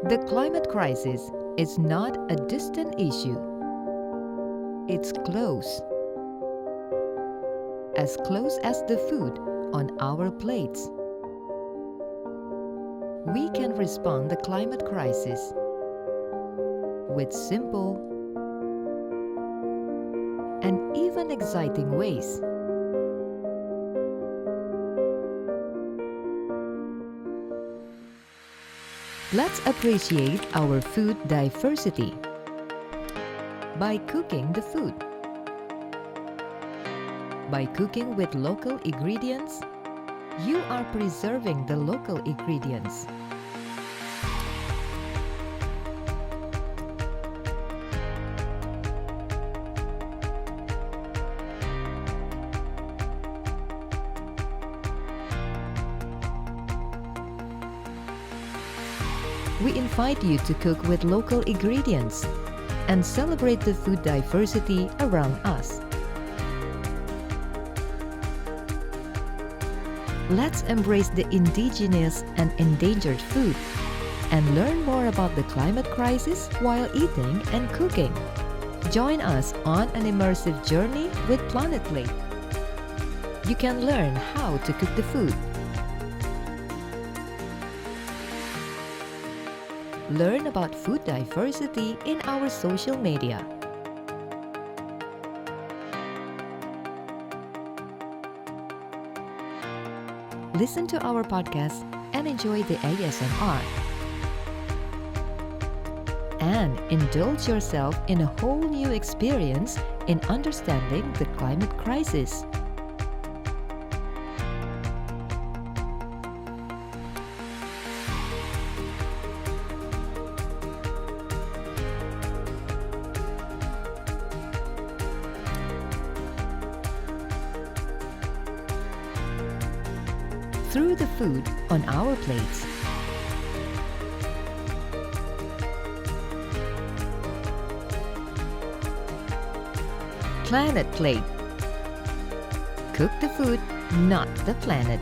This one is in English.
The climate crisis is not a distant issue. It's close. As close as the food on our plates. We can respond to the climate crisis with simple and even exciting ways. Let's appreciate our food diversity by cooking the food. By cooking with local ingredients, you are preserving the local ingredients. We invite you to cook with local ingredients and celebrate the food diversity around us. Let's embrace the indigenous and endangered food and learn more about the climate crisis while eating and cooking. Join us on an immersive journey with Planet Plate. You can learn how to cook the food. Learn about food diversity in our social media. Listen to our podcast and enjoy the ASMR. And indulge yourself in a whole new experience in understanding the climate crisis. Through the food on our plates. Planet Plate. Cook the food, not the planet.